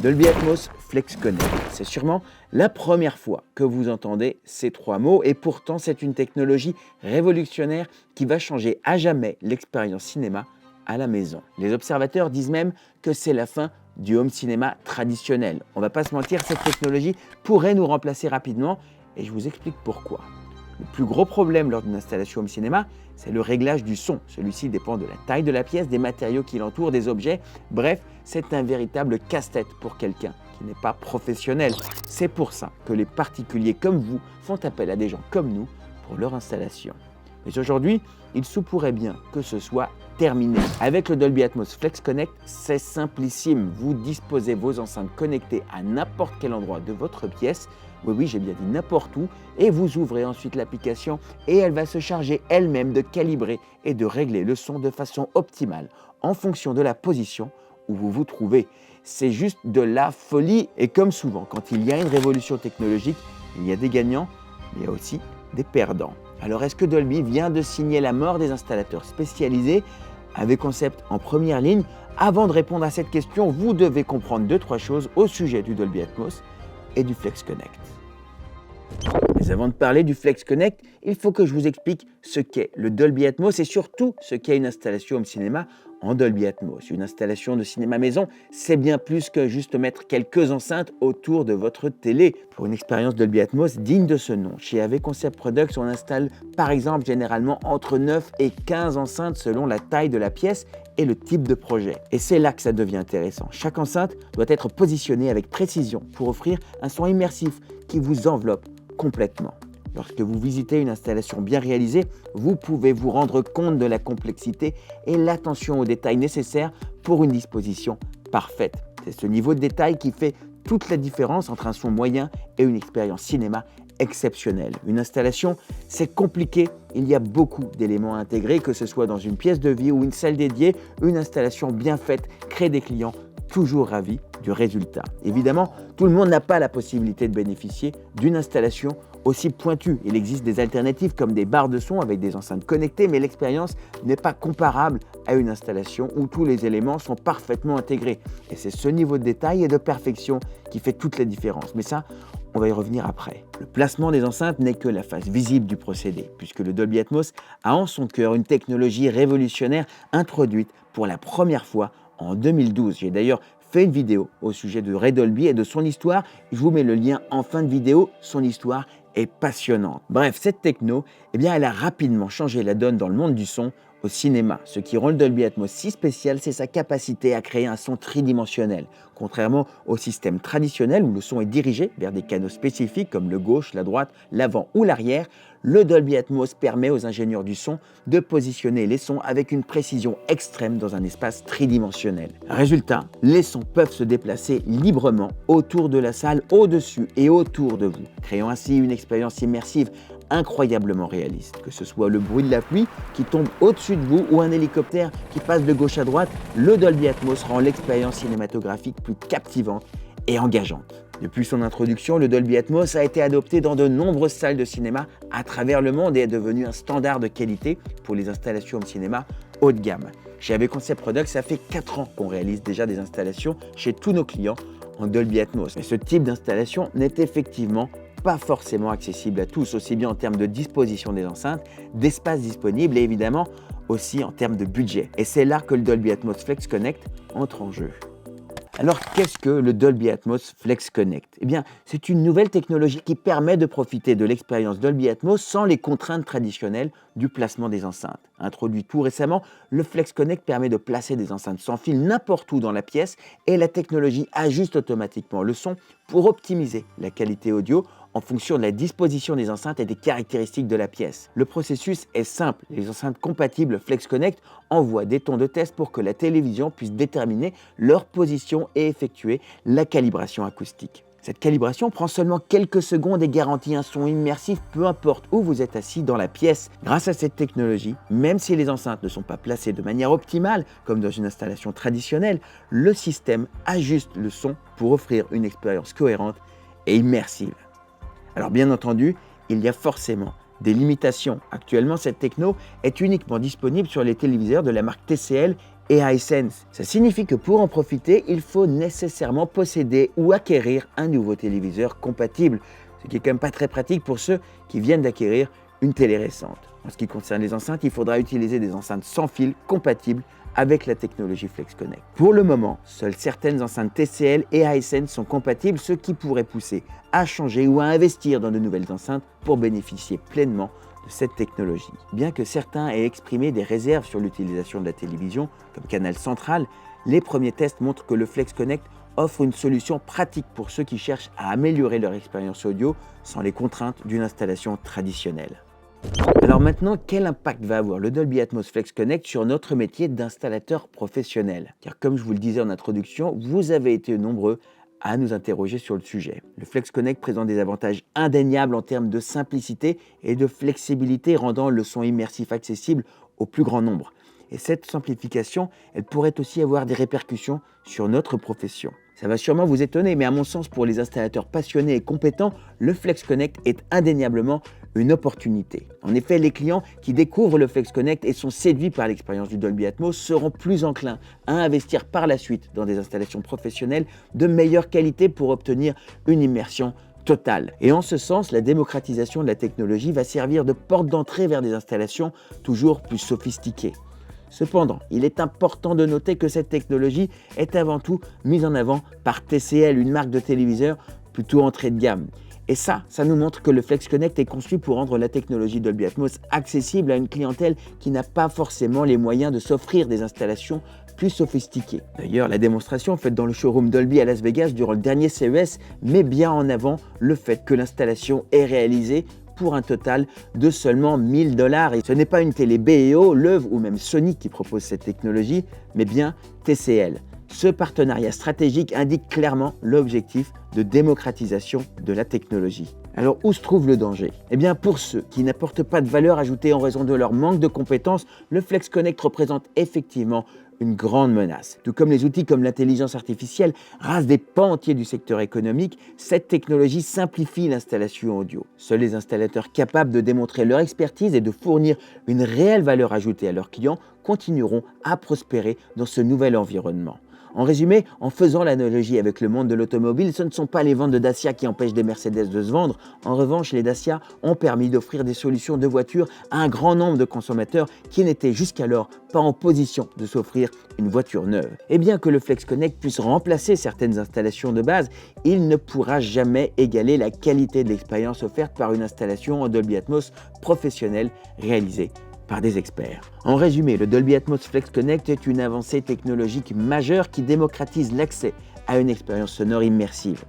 Dolby Atmos Flex Connect. C'est sûrement la première fois que vous entendez ces trois mots et pourtant c'est une technologie révolutionnaire qui va changer à jamais l'expérience cinéma à la maison. Les observateurs disent même que c'est la fin du home cinéma traditionnel. On va pas se mentir, cette technologie pourrait nous remplacer rapidement et je vous explique pourquoi. Le plus gros problème lors d'une installation home cinéma, c'est le réglage du son. Celui-ci dépend de la taille de la pièce, des matériaux qui l'entourent, des objets. Bref, c'est un véritable casse-tête pour quelqu'un qui n'est pas professionnel. C'est pour ça que les particuliers comme vous font appel à des gens comme nous pour leur installation. Mais aujourd'hui, il se pourrait bien que ce soit terminé. Avec le Dolby Atmos Flex Connect, c'est simplissime. Vous disposez vos enceintes connectées à n'importe quel endroit de votre pièce. Oui, j'ai bien dit n'importe où. Et vous ouvrez ensuite l'application et elle va se charger elle-même de calibrer et de régler le son de façon optimale en fonction de la position où vous vous trouvez. C'est juste de la folie. Et comme souvent, quand il y a une révolution technologique, il y a des gagnants, mais il y a aussi des perdants. Alors, est-ce que Dolby vient de signer la mort des installateurs spécialisés avec concept en première ligne? Avant de répondre à cette question, vous devez comprendre 2-3 choses au sujet du Dolby Atmos et du Flex Connect. Mais avant de parler du Flex Connect, il faut que je vous explique ce qu'est le Dolby Atmos et surtout ce qu'est une installation home cinéma en Dolby Atmos. Une installation de cinéma maison, c'est bien plus que juste mettre quelques enceintes autour de votre télé. Pour une expérience Dolby Atmos digne de ce nom, chez AV Concept Products, on installe par exemple généralement entre 9 et 15 enceintes selon la taille de la pièce et le type de projet. Et c'est là que ça devient intéressant. Chaque enceinte doit être positionnée avec précision pour offrir un son immersif qui vous enveloppe complètement. Lorsque vous visitez une installation bien réalisée, vous pouvez vous rendre compte de la complexité et l'attention aux détails nécessaires pour une disposition parfaite. C'est ce niveau de détail qui fait toute la différence entre un son moyen et une expérience cinéma exceptionnelle. Une installation, c'est compliqué, il y a beaucoup d'éléments à intégrer, que ce soit dans une pièce de vie ou une salle dédiée. Une installation bien faite crée des clients toujours ravis du résultat. Évidemment, tout le monde n'a pas la possibilité de bénéficier d'une installation aussi pointue. Il existe des alternatives comme des barres de son avec des enceintes connectées, mais l'expérience n'est pas comparable à une installation où tous les éléments sont parfaitement intégrés. Et c'est ce niveau de détail et de perfection qui fait toute la différence. Mais ça, on va y revenir après. Le placement des enceintes n'est que la face visible du procédé, puisque le Dolby Atmos a en son cœur une technologie révolutionnaire introduite pour la première fois en 2012. J'ai d'ailleurs fait une vidéo au sujet de Ray Dolby et de son histoire. Je vous mets le lien en fin de vidéo. Son histoire est passionnante. Bref, cette techno, elle a rapidement changé la donne dans le monde du son au cinéma. Ce qui rend le Dolby Atmos si spécial, c'est sa capacité à créer un son tridimensionnel. Contrairement au système traditionnel où le son est dirigé vers des canaux spécifiques comme le gauche, la droite, l'avant ou l'arrière, le Dolby Atmos permet aux ingénieurs du son de positionner les sons avec une précision extrême dans un espace tridimensionnel. Résultat, les sons peuvent se déplacer librement autour de la salle, au-dessus et autour de vous, créant ainsi une expérience immersive incroyablement réaliste. Que ce soit le bruit de la pluie qui tombe au-dessus de vous ou un hélicoptère qui passe de gauche à droite, le Dolby Atmos rend l'expérience cinématographique plus captivante et engageante. Depuis son introduction, le Dolby Atmos a été adopté dans de nombreuses salles de cinéma à travers le monde et est devenu un standard de qualité pour les installations de cinéma haut de gamme. Chez AV Concept Products, ça fait 4 ans qu'on réalise déjà des installations chez tous nos clients en Dolby Atmos. Mais ce type d'installation n'est effectivement pas forcément accessible à tous, aussi bien en termes de disposition des enceintes, d'espace disponible et évidemment aussi en termes de budget. Et c'est là que le Dolby Atmos Flex Connect entre en jeu. Alors, qu'est-ce que le Dolby Atmos Flex Connect? C'est une nouvelle technologie qui permet de profiter de l'expérience Dolby Atmos sans les contraintes traditionnelles du placement des enceintes. Introduit tout récemment, le Flex Connect permet de placer des enceintes sans fil n'importe où dans la pièce et la technologie ajuste automatiquement le son pour optimiser la qualité audio en fonction de la disposition des enceintes et des caractéristiques de la pièce. Le processus est simple. Les enceintes compatibles Flex Connect envoient des tons de test pour que la télévision puisse déterminer leur position et effectuer la calibration acoustique. Cette calibration prend seulement quelques secondes et garantit un son immersif peu importe où vous êtes assis dans la pièce. Grâce à cette technologie, même si les enceintes ne sont pas placées de manière optimale comme dans une installation traditionnelle, le système ajuste le son pour offrir une expérience cohérente et immersive. Alors bien entendu, il y a forcément des limitations. Actuellement, cette techno est uniquement disponible sur les téléviseurs de la marque TCL et hisense. Ça signifie que pour en profiter, il faut nécessairement posséder ou acquérir un nouveau téléviseur compatible, ce qui est quand même pas très pratique pour ceux qui viennent d'acquérir une télé récente. En ce qui concerne les enceintes, il faudra utiliser des enceintes sans fil compatibles avec la technologie FlexConnect. Pour le moment, seules certaines enceintes TCL et hisense sont compatibles, ce qui pourrait pousser à changer ou à investir dans de nouvelles enceintes pour bénéficier pleinement de cette technologie. Bien que certains aient exprimé des réserves sur l'utilisation de la télévision comme canal central, les premiers tests montrent que le FlexConnect offre une solution pratique pour ceux qui cherchent à améliorer leur expérience audio sans les contraintes d'une installation traditionnelle. Alors maintenant, quel impact va avoir le Dolby Atmos FlexConnect sur notre métier d'installateur professionnel? Car comme je vous le disais en introduction, vous avez été nombreux à nous interroger sur le sujet. Le FlexConnect présente des avantages indéniables en termes de simplicité et de flexibilité, rendant le son immersif accessible au plus grand nombre. Et cette simplification, elle pourrait aussi avoir des répercussions sur notre profession. Ça va sûrement vous étonner, mais à mon sens, pour les installateurs passionnés et compétents, le FlexConnect est indéniablement une opportunité. En effet, les clients qui découvrent le FlexConnect et sont séduits par l'expérience du Dolby Atmos seront plus enclins à investir par la suite dans des installations professionnelles de meilleure qualité pour obtenir une immersion totale. Et en ce sens, la démocratisation de la technologie va servir de porte d'entrée vers des installations toujours plus sophistiquées. Cependant, il est important de noter que cette technologie est avant tout mise en avant par TCL, une marque de téléviseurs plutôt entrée de gamme. Et ça nous montre que le FlexConnect est conçu pour rendre la technologie Dolby Atmos accessible à une clientèle qui n'a pas forcément les moyens de s'offrir des installations plus sophistiquées. D'ailleurs, la démonstration faite dans le showroom Dolby à Las Vegas durant le dernier CES met bien en avant le fait que l'installation est réalisée pour un total de seulement 1 000 $. Et ce n'est pas une télé BEO, Löw ou même Sony qui propose cette technologie, mais bien TCL. Ce partenariat stratégique indique clairement l'objectif de démocratisation de la technologie. Alors où se trouve le danger? Eh bien pour ceux qui n'apportent pas de valeur ajoutée en raison de leur manque de compétences, le FlexConnect représente effectivement une grande menace. Tout comme les outils comme l'intelligence artificielle rasent des pans entiers du secteur économique, cette technologie simplifie l'installation audio. Seuls les installateurs capables de démontrer leur expertise et de fournir une réelle valeur ajoutée à leurs clients continueront à prospérer dans ce nouvel environnement. En résumé, en faisant l'analogie avec le monde de l'automobile, ce ne sont pas les ventes de Dacia qui empêchent des Mercedes de se vendre. En revanche, les Dacia ont permis d'offrir des solutions de voitures à un grand nombre de consommateurs qui n'étaient jusqu'alors pas en position de s'offrir une voiture neuve. Et bien que le FlexConnect puisse remplacer certaines installations de base, il ne pourra jamais égaler la qualité de l'expérience offerte par une installation en Dolby Atmos professionnelle réalisée par des experts. En résumé, le Dolby Atmos FlexConnect est une avancée technologique majeure qui démocratise l'accès à une expérience sonore immersive.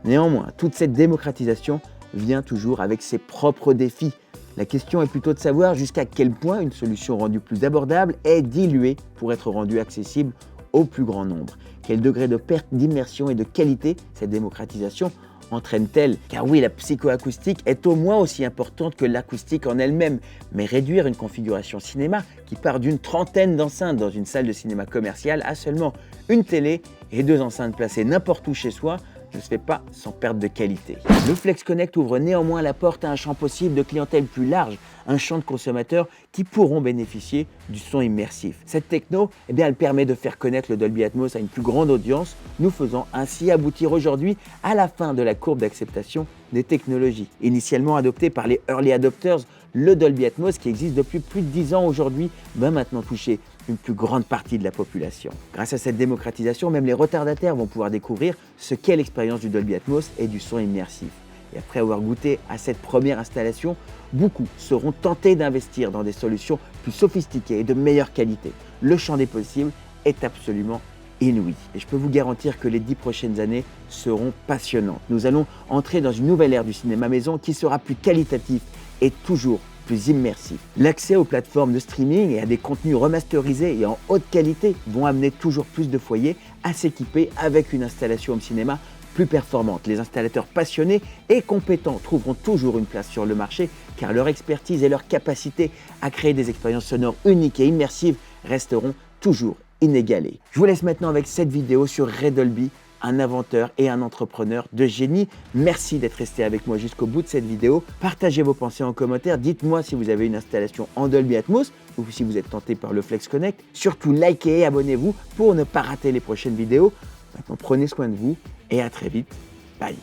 Néanmoins, toute cette démocratisation vient toujours avec ses propres défis. La question est plutôt de savoir jusqu'à quel point une solution rendue plus abordable est diluée pour être rendue accessible au plus grand nombre. Quel degré de perte d'immersion et de qualité cette démocratisation entraîne-t-elle? Car oui, la psychoacoustique est au moins aussi importante que l'acoustique en elle-même, mais réduire une configuration cinéma qui part d'une trentaine d'enceintes dans une salle de cinéma commerciale à seulement une télé et 2 enceintes placées n'importe où chez soi ne se fait pas sans perte de qualité. Le FlexConnect ouvre néanmoins la porte à un champ possible de clientèle plus large, un champ de consommateurs qui pourront bénéficier du son immersif. Cette techno, elle permet de faire connaître le Dolby Atmos à une plus grande audience, nous faisant ainsi aboutir aujourd'hui à la fin de la courbe d'acceptation des technologies. Initialement adopté par les early adopters, le Dolby Atmos, qui existe depuis plus de 10 ans aujourd'hui, va maintenant toucher une plus grande partie de la population. Grâce à cette démocratisation, même les retardataires vont pouvoir découvrir ce qu'est l'expérience du Dolby Atmos et du son immersif. Et après avoir goûté à cette première installation, beaucoup seront tentés d'investir dans des solutions plus sophistiquées et de meilleure qualité. Le champ des possibles est absolument inouï. Et je peux vous garantir que les 10 prochaines années seront passionnantes. Nous allons entrer dans une nouvelle ère du cinéma maison qui sera plus qualitatif et toujours plus immersif. L'accès aux plateformes de streaming et à des contenus remasterisés et en haute qualité vont amener toujours plus de foyers à s'équiper avec une installation home cinéma plus performante. Les installateurs passionnés et compétents trouveront toujours une place sur le marché car leur expertise et leur capacité à créer des expériences sonores uniques et immersives resteront toujours inégalées. Je vous laisse maintenant avec cette vidéo sur Ray Dolby un inventeur et un entrepreneur de génie. Merci d'être resté avec moi jusqu'au bout de cette vidéo. Partagez vos pensées en commentaire. Dites-moi si vous avez une installation en Dolby Atmos ou si vous êtes tenté par le Flex Connect. Surtout, likez et abonnez-vous pour ne pas rater les prochaines vidéos. Maintenant, prenez soin de vous et à très vite. Bye.